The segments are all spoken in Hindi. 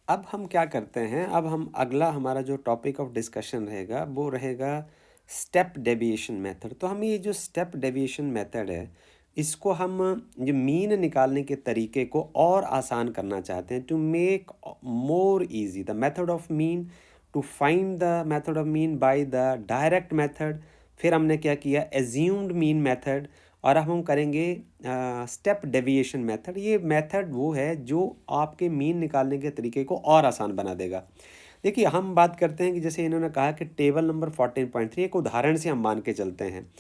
अब हम क्या करते हैं, अब हम अगला हमारा जो टॉपिक ऑफ डिस्कशन रहेगा वो रहेगा स्टेप डेविएशन मेथड। तो हम ये जो स्टेप डेविएशन मेथड है, इसको हम जो मीन निकालने के तरीके को और आसान करना चाहते हैं, to make more easy the method of mean, to find the method of mean by the direct method. फिर हमने क्या किया, एज्यूम्ड मीन मेथड, और अब हम करेंगे स्टेप डेविएशन मेथड। ये मेथड वो है जो आपके मीन निकालने के तरीके को और आसान बना देगा। देखिए, हम बात करते हैं कि जैसे इन्होंने कहा कि टेबल नंबर 14.3, एक उदाहरण से हम मान के चलते हैं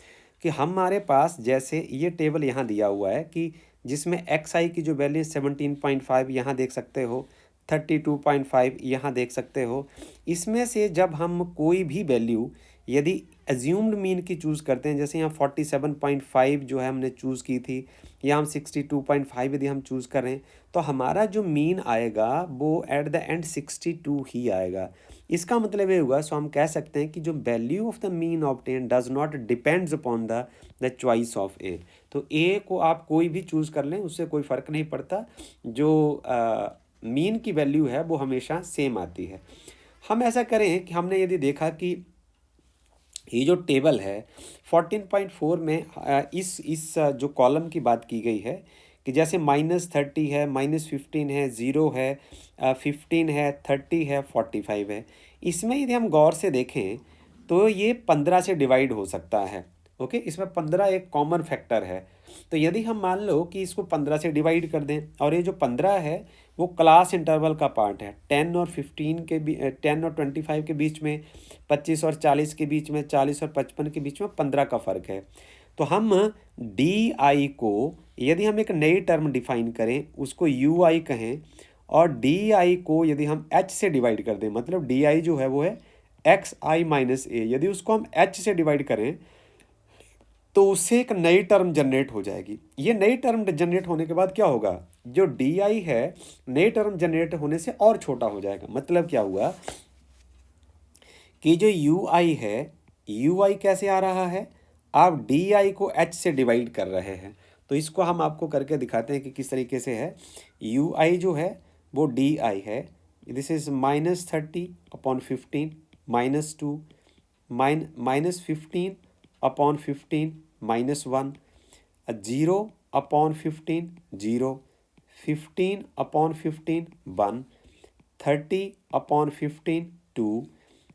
कि हमारे पास जैसे ये टेबल यहाँ दिया हुआ है कि जिसमें एक्स आई की जो वैल्यू 17.5 यहाँ देख सकते हो, 32.5 यहाँ देख सकते हो। इसमें से जब हम कोई भी वैल्यू यदि एज्यूम्ड मीन की चूज़ करते हैं, जैसे यहाँ 47.5 जो है हमने चूज़ की थी, या हम 62.5 यदि हम चूज़ करें, तो हमारा जो मीन आएगा वो एट द एंड 62 ही आएगा। इसका मतलब ये हुआ, सो हम कह सकते हैं कि जो value of the mean obtain does not depends upon the choice of a. तो ए को आप कोई भी चूज़ कर लें, उससे कोई फ़र्क नहीं पड़ता, जो मीन की वैल्यू है वो हमेशा सेम आती है। हम ऐसा करें कि हमने यदि देखा कि ये जो टेबल है 14.4 में इस जो कॉलम की बात की गई है कि जैसे -30 है, -15 है, 0 है, 15 है, 30 है, 45 है। इसमें यदि हम गौर से देखें तो ये 15 से डिवाइड हो सकता है। ओके, इसमें 15 एक कॉमन फैक्टर है। तो यदि हम मान लो कि इसको 15 से डिवाइड कर दें, और ये जो 15 है वो क्लास इंटरवल का पार्ट है, 10 और 15 के 10 और 25 के बीच में, 25 और 40 के बीच में, 40 और 55 के बीच में 15 का फ़र्क है। तो हम डी आई को यदि हम एक नई टर्म डिफाइन करें, उसको यू आई कहें, और डी आई को यदि हम एच से डिवाइड कर दें, मतलब डी आई जो है वो है एक्स आई माइनस ए, यदि उसको हम एच से डिवाइड करें तो उससे एक नई टर्म जनरेट हो जाएगी। ये नई टर्म जनरेट होने के बाद क्या होगा, जो डी आई है नई टर्म जनरेट होने से और छोटा हो जाएगा। मतलब क्या हुआ कि जो यू आई है, यू आई कैसे आ रहा है, आप डी आई को एच से डिवाइड कर रहे हैं। तो इसको हम आपको करके दिखाते हैं कि किस तरीके से है। यू आई जो है वो डी आई है, this is -30/15 -2 -15 upon 15 -1, 0/15 0, 15/15 1, 30/15 2,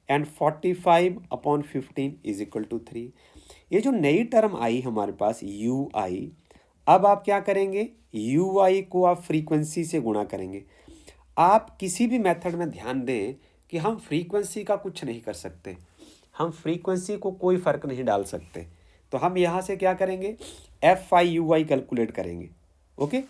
and 45/15 is equal to 3। ये जो नई टर्म आई हमारे पास यू आई, अब आप क्या करेंगे, यू आई को आप फ्रीक्वेंसी से गुणा करेंगे। आप किसी भी मेथड में ध्यान दें कि हम फ्रीक्वेंसी का कुछ नहीं कर सकते, हम फ्रीक्वेंसी को कोई फ़र्क नहीं डाल सकते। तो हम यहाँ से क्या करेंगे, F I U I calculate करेंगे। ओके,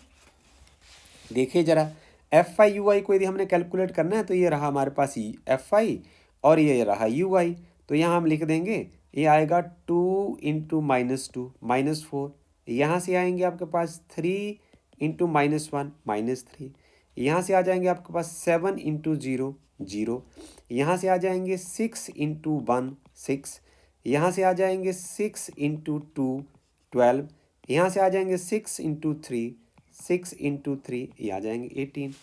देखिए ज़रा, एफ आई यू आई को यदि हमने कैलकुलेट करना है तो ये रहा हमारे पास एफ आई और ये रहा यू आई। तो यहाँ हम लिख देंगे, ये आएगा 2 इंटू -2 -4, यहाँ से आएंगे आपके पास 3 इंटू -1 -3, यहाँ से आ जाएंगे आपके पास 7 इंटू 0 0, यहाँ से आ जाएंगे 6 इंटू 1 6, यहाँ से आ जाएंगे 6 इंटू 2 12, यहाँ से आ जाएंगे 6 इंटू 3 6 इंटू 3, ये आ जाएंगे 18।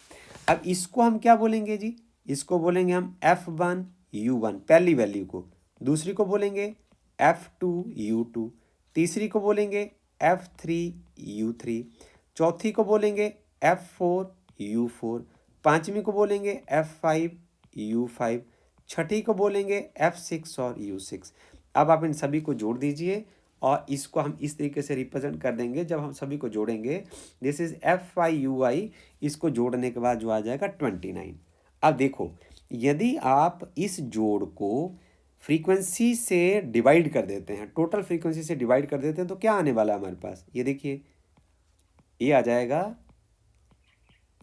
अब इसको हम क्या बोलेंगे जी, इसको बोलेंगे हम F1 U1 पहली वैल्यू को, दूसरी को बोलेंगे F2 U2, तीसरी को बोलेंगे F3 U3, चौथी को बोलेंगे F4 U4, पांचवी को बोलेंगे F5 U5, छठी को बोलेंगे F6 और U6। अब आप इन सभी को जोड़ दीजिए और इसको हम इस तरीके से रिप्रेजेंट कर देंगे। जब हम सभी को जोड़ेंगे, दिस इज FI UI, इसको जोड़ने के बाद जो आ जाएगा 29। अब देखो, यदि आप इस जोड़ को फ्रीक्वेंसी से डिवाइड कर देते हैं, टोटल फ्रीक्वेंसी से डिवाइड कर देते हैं, तो क्या आने वाला है हमारे पास, ये देखिए, ये आ जाएगा,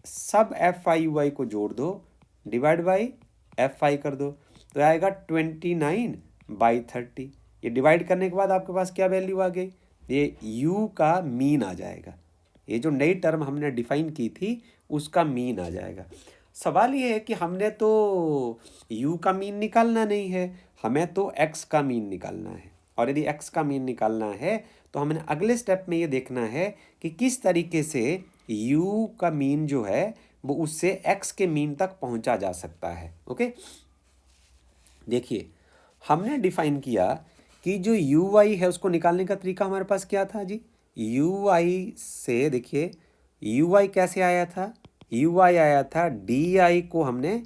सब FI UI को जोड़ दो, डिवाइड बाई FI कर दो, तो आएगा 29/30। ये डिवाइड करने के बाद आपके पास क्या वैल्यू आ गई, ये U का मीन आ जाएगा। ये जो नई टर्म हमने डिफाइन की थी उसका मीन आ जाएगा। सवाल ये है कि हमने तो U का मीन निकालना नहीं है, हमें तो X का मीन निकालना है। और यदि X का मीन निकालना है तो हमने अगले स्टेप में ये देखना है कि किस तरीके से U का मीन जो है वो उससे एक्स के मीन तक पहुंचा जा सकता है। ओके, देखिए हमने डिफाइन किया कि जो यू आई है उसको निकालने का तरीका हमारे पास क्या था जी। यू आई से देखिए यू आई कैसे आया था, यू आई आया था डी आई को हमने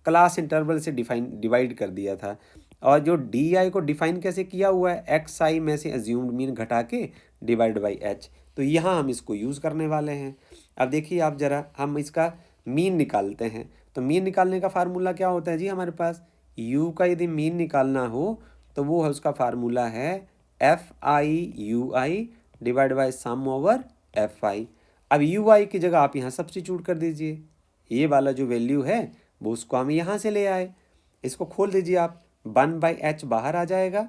क्लास इंटरवल से डिवाइड कर दिया था, और जो डी आई को डिफाइन कैसे किया हुआ है, एक्स आई में से अज्यूम्ड मीन घटा के डिवाइड बाई एच। तो यहाँ हम इसको यूज़ करने वाले हैं। अब देखिए आप ज़रा, हम इसका मीन निकालते हैं। तो मीन निकालने का फार्मूला क्या होता है जी हमारे पास, u का यदि मीन निकालना हो तो वो है, उसका फार्मूला है F I U I divide by sum over F I. अब यू आई की जगह आप यहाँ सब्स्टिट्यूट कर दीजिए, ये वाला जो वैल्यू है वो उसको हम यहाँ से ले आए। इसको खोल दीजिए आप, 1/h बाहर आ जाएगा,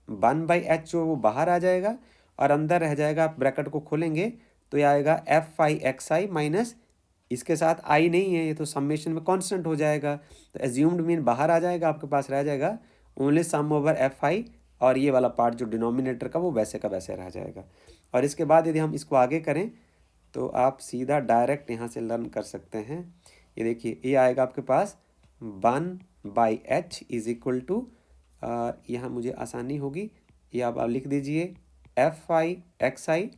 1/h जो वो बाहर आ जाएगा, और अंदर रह जाएगा, आप ब्रैकेट को खोलेंगे तो ये आएगा F I X I minus, इसके साथ आई नहीं है, ये तो समेशन में कांस्टेंट हो जाएगा, तो एज्यूम्ड मीन बाहर आ जाएगा, आपके पास रह जाएगा only sum over F I, और ये वाला पार्ट जो डिनोमिनेटर का वो वैसे का वैसे रह जाएगा। और इसके बाद यदि हम इसको आगे करें तो आप सीधा डायरेक्ट यहाँ से लर्न कर सकते हैं। ये देखिए ये आएगा आपके पास 1/h इज इक्वल टू, यहाँ मुझे आसानी होगी, ये आप लिख दीजिए एफ आई एक्स आई,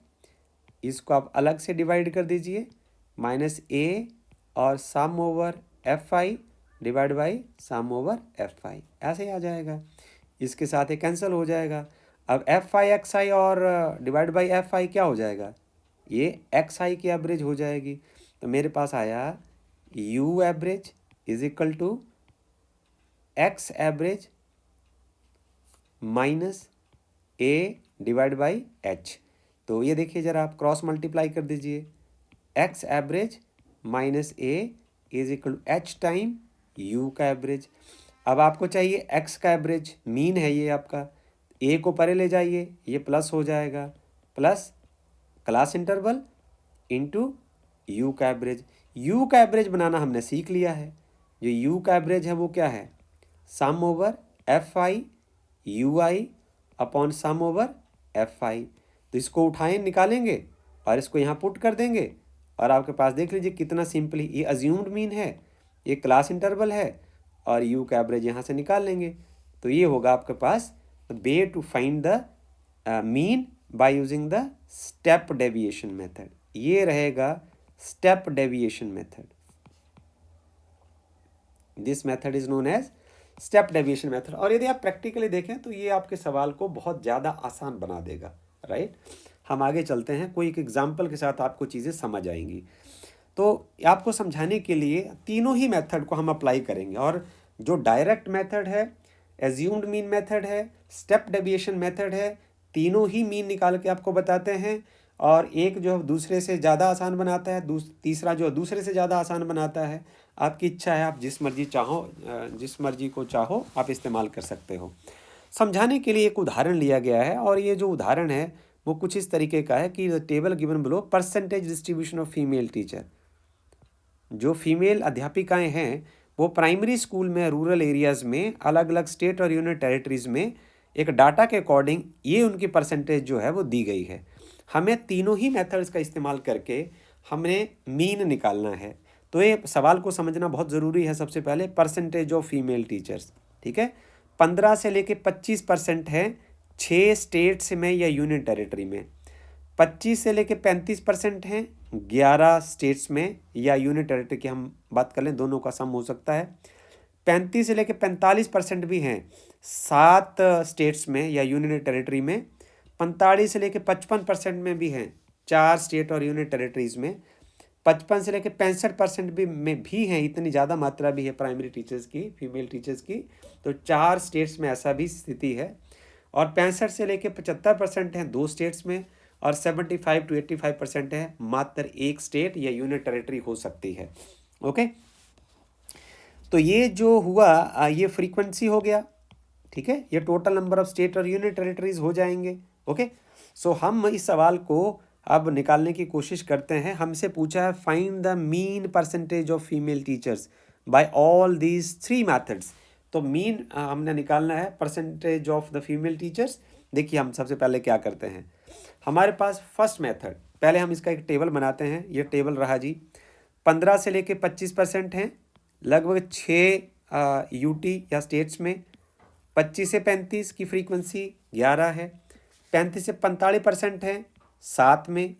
इसको आप अलग से डिवाइड कर दीजिए माइनस ए और sum over F I divide by sum over F I, ऐसे ही आ जाएगा। इसके साथ ये कैंसिल हो जाएगा। अब एफ आई एक्स आई और डिवाइड बाई एफ आई क्या हो जाएगा, ये एक्स आई की एवरेज हो जाएगी। तो मेरे पास आया U average is equal to X average minus A divide by H. तो ये देखिए ज़रा, आप क्रॉस मल्टीप्लाई कर दीजिए, X average minus A is equal to H time U का एवरेज। अब आपको चाहिए एक्स का एवरेज, मीन है ये आपका, ए को परे ले जाइए, ये प्लस हो जाएगा, plus class interval into you का एवरेज। यू का एवरेज बनाना हमने सीख लिया है, जो यू का एवरेज है वो क्या है, sum over F I U I upon sum over F I. तो इसको उठाएं, निकालेंगे और इसको यहाँ पुट कर देंगे, और आपके पास देख लीजिए कितना सिंपली, ये अज्यूम्ड मीन है, ये क्लास इंटरवल है, और यू का एवरेज यहाँ से निकाल लेंगे। तो ये होगा आपके पास way to find the mean by using the step deviation method. ये रहेगा step deviation method, this method is known as step deviation method. और यदि आप प्रैक्टिकली देखें तो ये आपके सवाल को बहुत ज़्यादा आसान बना देगा, राइट। हम आगे चलते हैं, कोई एक एग्जाम्पल के साथ आपको चीज़ें समझ आएंगी। तो आपको समझाने के लिए तीनों ही मेथड को हम अप्लाई करेंगे, और जो डायरेक्ट मेथड है, एज्यूम्ड मीन मेथड है, स्टेप डेविएशन मेथड है, तीनों ही मीन निकाल के आपको बताते हैं, और एक जो दूसरे से ज़्यादा आसान बनाता है, तीसरा जो दूसरे से ज़्यादा आसान बनाता है। आपकी इच्छा है, आप जिस मर्जी को चाहो आप इस्तेमाल कर सकते हो। समझाने के लिए एक उदाहरण लिया गया है, और ये जो उदाहरण है वो कुछ इस तरीके का है कि the table given below percentage distribution of female teacher. जो फीमेल अध्यापिकाएं हैं वो प्राइमरी स्कूल में रूरल एरियाज़ में अलग अलग स्टेट और यूनियन टेरिटरीज़ में एक डाटा के अकॉर्डिंग ये उनकी परसेंटेज जो है वो दी गई है। हमें तीनों ही मेथड्स का इस्तेमाल करके हमने मीन निकालना है। तो ये सवाल को समझना बहुत ज़रूरी है। सबसे पहले परसेंटेज ऑफ फीमेल टीचर्स, ठीक है, 15 से लेके 25% है 6 स्टेट्स में या यूनियन टेरिटरी में, 25 से लेके 35% हैं 11 स्टेट्स में या यूनियन टेरिटरी की हम बात कर लें, दोनों का सम हो सकता है। 35 से लेके 45% भी हैं 7 स्टेट्स में या यूनियन टेरिटरी में। 45 से लेके 55% में भी हैं 4 स्टेट और यूनियन टेरिटरीज़ में। 55 से लेके 65% भी हैं, इतनी ज़्यादा मात्रा भी है प्राइमरी टीचर्स की, फीमेल टीचर्स की, तो 4 स्टेट्स में ऐसा भी स्थिति है। और 65 से लेके 75% हैं 2 स्टेट्स में, और 75 to 85% है मात्र 1 स्टेट या यूनियन टेरिटरी हो सकती है। ओके, तो ये जो हुआ ये फ्रीक्वेंसी हो गया, ठीक है, ये टोटल नंबर ऑफ स्टेट और यूनियन टेरिटरीज हो जाएंगे। ओके, सो हम इस सवाल को अब निकालने की कोशिश करते हैं। हमसे पूछा है find the mean percentage of female teachers by all these 3 methods. तो मीन हमने निकालना है percentage of the female teachers. देखिए हम सबसे पहले क्या करते हैं, हमारे पास फर्स्ट मेथड, पहले हम इसका एक टेबल बनाते हैं। ये टेबल रहा जी, 15 से लेके 25% हैं, लगभग 6 यूटी या स्टेट्स में। 25 से 35 की फ्रीक्वेंसी 11 है। 35 से 45% है 7 में।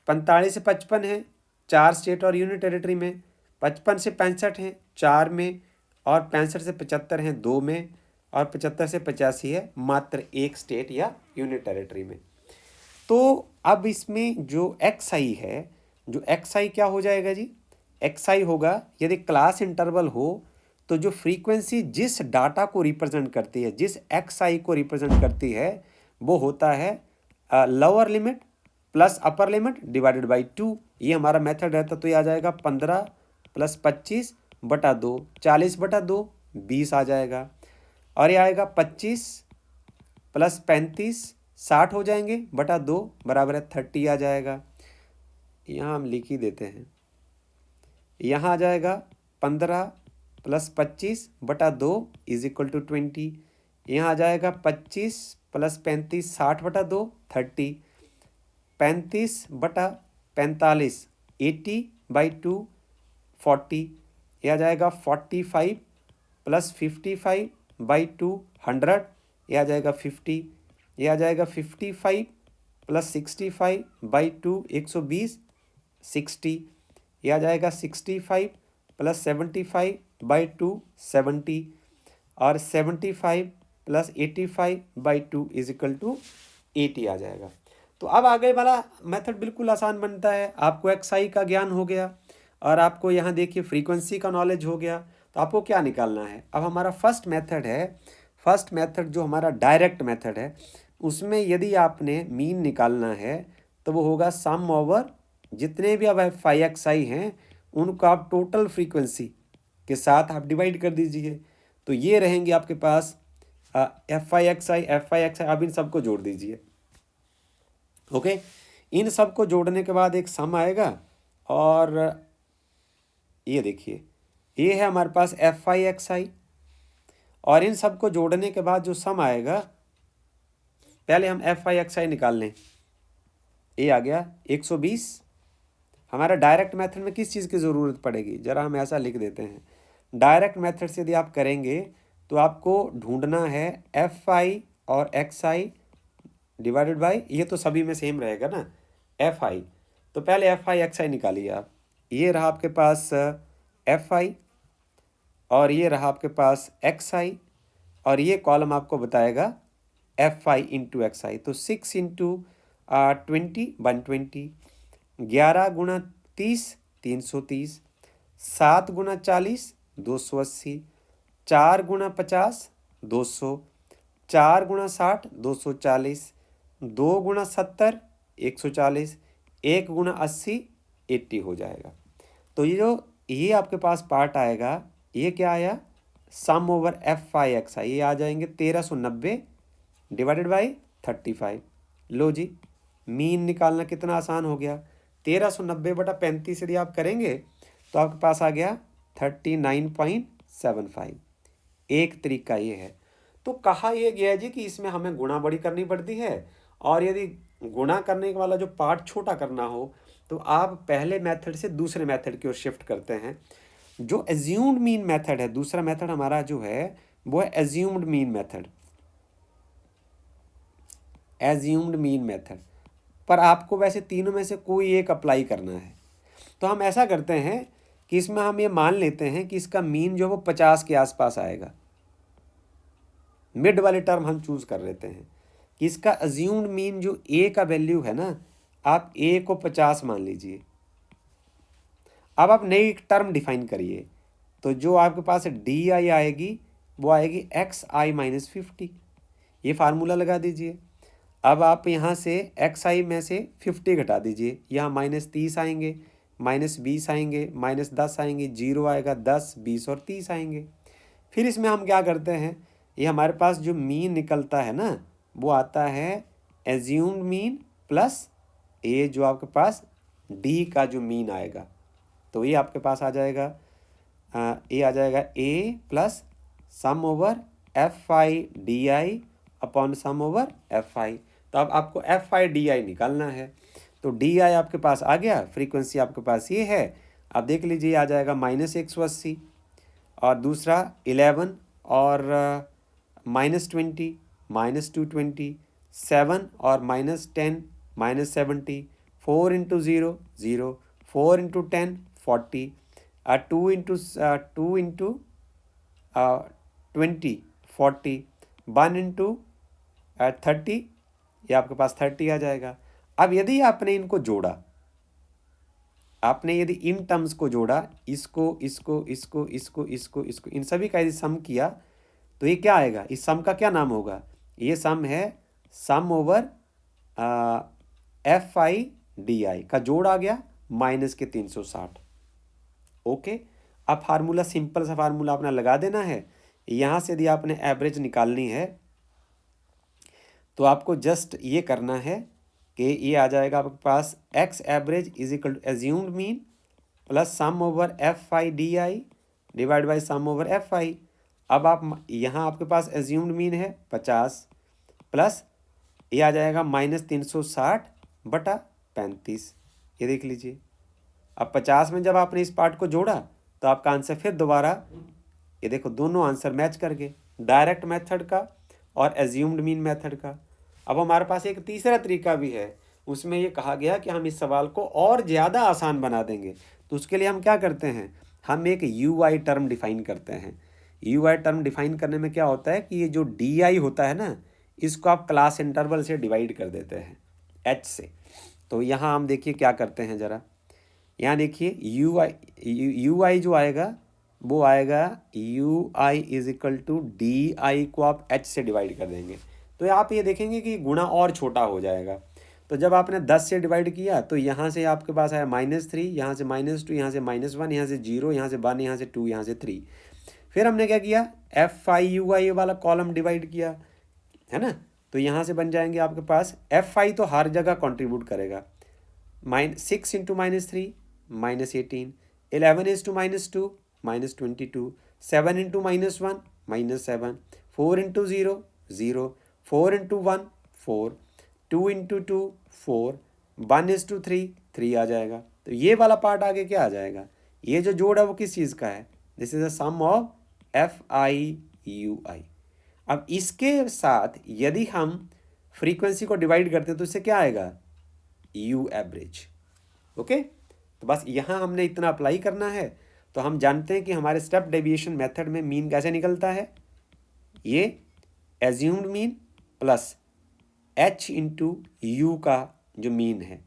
45 से 55 है 4 स्टेट और यूनियन टेरिटरी में। 55 से 65 हैं 4 में, और 65 से 75 हैं 2 में, और 75 से 85 है मात्र 1 स्टेट या यूनियन टेरिटरी में। तो अब इसमें जो एक्स आई है, जो एक्स आई क्या हो जाएगा जी? एक्स आई होगा, यदि क्लास इंटरवल हो तो जो फ्रीक्वेंसी जिस डाटा को रिप्रेजेंट करती है, जिस एक्स आई को रिप्रेजेंट करती है, वो होता है lower limit plus upper limit divided by 2। ये हमारा मेथड रहता, तो ये आ जाएगा 15 प्लस 25 बटा 2, 40 बटा 2 20 आ जाएगा। और ये आएगा 25 प्लस 35 60 हो जाएंगे बटा 2 बराबर है 30 आ जाएगा। यहाँ हम लिख ही देते हैं। यहाँ आ जाएगा 15 प्लस 25 बटा 2 इज इक्वल टू 20। यहाँ आ जाएगा 25 प्लस 35 60 बटा 2 30। 35 बटा 45 80 बाई 2 40। यह आ जाएगा 45 प्लस 55 बाई 2 100। यह आ जाएगा 50। यह आ जाएगा 55 प्लस 65 बाई 2 120 60। यह आ जाएगा 65 प्लस 75 बाई 2 70, और 75 plus 85 by 2 is equal to 80 आ जाएगा। तो अब आगे वाला मेथड बिल्कुल आसान बनता है। आपको एक्स आई का ज्ञान हो गया, और आपको यहाँ देखिए फ्रीक्वेंसी का नॉलेज हो गया। तो आपको क्या निकालना है? अब हमारा फर्स्ट मेथड है, फर्स्ट मेथड जो हमारा डायरेक्ट मेथड है, उसमें यदि आपने मीन निकालना है तो वो होगा सम ओवर जितने भी अब एफ आई एक्स आई हैं उनको आप टोटल फ्रीक्वेंसी के साथ आप डिवाइड कर दीजिए। तो ये रहेंगे आपके पास F I X I, F I X I. अब इन सबको जोड़ दीजिए। ओके, इन सबको जोड़ने के बाद एक सम आएगा, और ये देखिए ये है हमारे पास एफ आई एक्स आई, और इन सबको जोड़ने के बाद जो सम आएगा, पहले हम एफ आई एक्स आई निकाल लें। ये आ गया 120। हमारा डायरेक्ट मेथड में किस चीज़ की ज़रूरत पड़ेगी? ज़रा हम ऐसा लिख देते हैं। डायरेक्ट मेथड से यदि आप करेंगे तो आपको ढूंढना है एफ आई और एक्स आई डिवाइडेड बाई, ये तो सभी में सेम रहेगा ना, एफ आई। तो पहले एफ आई एक्स आई निकालिए आप। ये रहा आपके पास एफ आई, और ये रहा आपके पास एक्स आई, और ये कॉलम आपको बताएगा एफ आई इंटू एक्स आई। तो 6 इंटू 20 120, 11 गुणा 30 330, 7 गुणा 40 280, 4 गुणा 50 200, 4 गुणा 60 240, 2 गुणा 70 140, 1 गुणा 80 80 हो जाएगा। तो ये आपके पास पार्ट आएगा, ये क्या आया? Sum over F I X I. ये आ जाएंगे 1390 डिवाइडेड बाई 35। लो जी, मीन निकालना कितना आसान हो गया। 1390 बटा 35 यदि आप करेंगे तो आपके पास आ गया 39.75। एक तरीका ये है। तो कहा यह गया जी कि इसमें हमें गुणा बड़ी करनी पड़ती है, और यदि गुणा करने वाला जो पार्ट छोटा करना हो तो आप पहले मेथड से दूसरे मेथड की ओर शिफ्ट करते हैं। जो एज्यूम्ड मीन मेथड है, दूसरा मेथड हमारा जो है वो है assumed mean method. Assumed mean method पर आपको वैसे तीनों में से कोई एक अप्लाई करना है। तो हम ऐसा करते हैं कि इसमें हम ये मान लेते हैं कि इसका मीन जो है वो 50 के आसपास आएगा। मिड वाले टर्म हम चूज कर लेते हैं कि इसका अज्यूम्ड मीन जो ए का वैल्यू है ना, आप ए को 50 मान लीजिए। अब आप नई टर्म डिफाइन करिए, तो जो आपके पास डी आई आएगी वो आएगी एक्स आई माइनस 50। ये फार्मूला लगा दीजिए। अब आप यहाँ से एक्स आई में से 50 घटा दीजिए, यहाँ -30 आएंगे, -20 आएंगे, -10 आएंगे, 0 आएगा, 10 20 और 30 आएंगे। फिर इसमें हम क्या करते हैं, ये हमारे पास जो मीन निकलता है ना वो आता है एज्यूम्ड मीन प्लस ये जो आपके पास डी का जो मीन आएगा। तो ये आपके पास आ जाएगा ये आ जाएगा A plus sum over F I D I upon sum over F I. तो अब आपको एफ आई डी आई निकालना है। तो डी आई आपके पास आ गया, फ्रीक्वेंसी आपके पास ये है, आप देख लीजिए आ जाएगा -180 और दूसरा 11 और -20 -220 7 और -10 -70 4 इंटू 0 0 4 इंटू 10 40 2 इंटू 20 40 1 इंटू 30 ये आपके पास 30 आ जाएगा। अब यदि आपने इनको जोड़ा, आपने यदि इन टर्म्स को जोड़ा, इसको इसको इसको इसको इसको इसको इन सभी का यदि सम किया तो ये क्या आएगा, इस सम का क्या नाम होगा, ये सम है सम ओवर FI/DI का जोड़ आ गया माइनस के 360। ओके, अब फार्मूला सिंपल सा फार्मूला अपना लगा देना है। यहाँ से यदि आपने एवरेज निकालनी है तो आपको जस्ट ये करना है कि ये आ जाएगा आपके पास x average is equal to assumed mean plus sum over FI/DI divide by sum over FI। अब आप यहाँ आपके पास एज्यूम्ड मीन है 50 प्लस ये आ जाएगा -360/35। ये देख लीजिए, अब 50 में जब आपने इस पार्ट को जोड़ा तो आपका आंसर फिर दोबारा, ये देखो दोनों आंसर मैच कर गए, डायरेक्ट मेथड का और एज्यूम्ड मीन मेथड का। अब हमारे पास एक तीसरा तरीका भी है, उसमें ये कहा गया कि हम इस सवाल को और ज़्यादा आसान बना देंगे। तो उसके लिए हम क्या करते हैं, हम एक UI टर्म डिफाइन करते हैं। UI टर्म डिफाइन करने में क्या होता है कि ये जो DI होता है ना, इसको आप क्लास इंटरवल से डिवाइड कर देते हैं H से। तो यहाँ हम देखिए क्या करते हैं ज़रा, यहाँ देखिए UI जो आएगा वो आएगा UI is equal to DI को आप H से डिवाइड कर देंगे तो आप ये देखेंगे कि गुणा और छोटा हो जाएगा। तो जब आपने 10 से डिवाइड किया तो यहाँ से आपके पास आया -3, यहाँ से -2, यहाँ से -1, यहाँ से 0, यहाँ से 1, यहाँ से 2, यहाँ से 3। फिर हमने क्या किया, FI/UI वाला कॉलम डिवाइड किया, है ना। तो यहाँ से बन जाएंगे आपके पास FI तो हर जगह कंट्रीब्यूट करेगा, -6 into -3 -18, 11 is to -2 -22, 7 into -1 -7, 4 into 0 0, 4 into 1 4, 2 into 2 4, 1 is to 3 3 आ जाएगा। तो ये वाला पार्ट आगे क्या आ जाएगा, ये जो जोड़ है वो किस चीज़ का है, this is the sum of FI/UI। अब इसके साथ यदि हम फ्रीक्वेंसी को डिवाइड करते हैं तो इससे क्या आएगा, U एवरेज। ओके, तो बस यहाँ हमने इतना अप्लाई करना है। तो हम जानते हैं कि हमारे स्टेप डेविएशन मेथड में मीन कैसे निकलता है, ये assumed mean plus H into U का जो मीन है,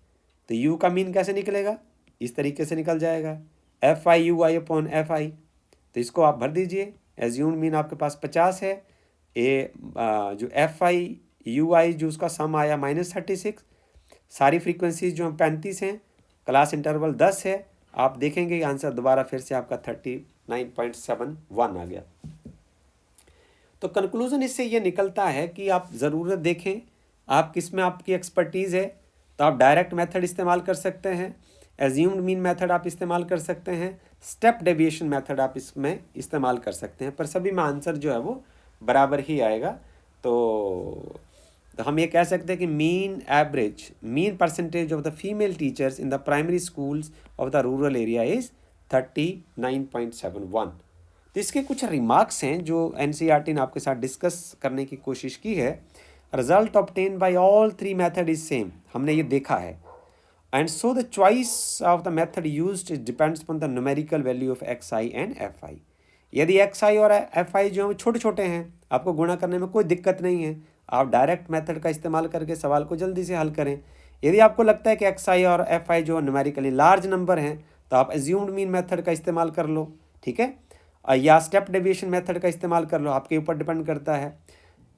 तो U का मीन कैसे निकलेगा, इस तरीके से निकल जाएगा FI/UI अपॉन FI। तो इसको आप भर दीजिए, एज्यूम्ड मीन आपके पास 50 है, जो FI/UI जो उसका सम आया -36, सारी फ्रीक्वेंसीज जो 35 हैं, क्लास इंटरवल 10 है। आप देखेंगे आंसर दोबारा फिर से आपका 39.71 आ गया। तो कंक्लूजन इससे ये निकलता है कि आप ज़रूरत देखें आप किस में आपकी एक्सपर्टीज़ है। तो आप डायरेक्ट मेथड इस्तेमाल कर सकते हैं, एज्यूम्ड मीन मेथड आप इस्तेमाल कर सकते हैं, स्टेप डेविएशन मेथड आप इसमें इस्तेमाल कर सकते हैं, पर सभी में आंसर जो है वो बराबर ही आएगा। तो हम ये कह सकते हैं कि mean percentage of the female teachers in the primary schools of the rural area is 39.71। तो इसके कुछ रिमार्क्स हैं जो NCERT ने आपके साथ डिस्कस करने की कोशिश की है। Result obtain bye all 3 method is same, हमने ये देखा है। And so the choice of the method used depends upon the numerical value of XI and FI। यदि XI और FI जो है छोटे छोटे हैं, आपको गुणा करने में कोई दिक्कत नहीं है, आप डायरेक्ट मेथड का इस्तेमाल करके सवाल को जल्दी से हल करें। यदि आपको लगता है कि XI और FI जो न्यूमेरिकली लार्ज नंबर हैं तो आप एज्यूम्ड मीन मेथड का इस्तेमाल कर लो, ठीक है, या स्टेप डेविएशन मेथड का इस्तेमाल कर लो, आपके ऊपर डिपेंड करता है।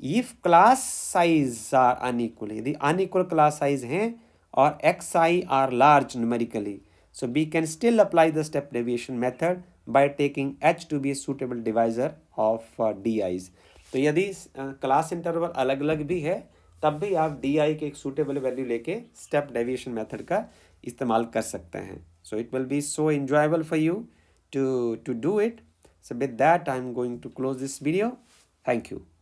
If class size are unequal, यदि अनइक्वल क्लास साइज हैं और XI are large numerically, so we can still apply the step deviation method by taking H to be a suitable divisor of DIs। तो यदि क्लास इंटरवल अलग अलग भी है तब भी आप DI के एक सूटेबल वैल्यू लेके स्टेप डेविएशन मेथड का इस्तेमाल कर सकते हैं। So it will be so enjoyable for you to do it। So with that I am going to close this video. Thank you.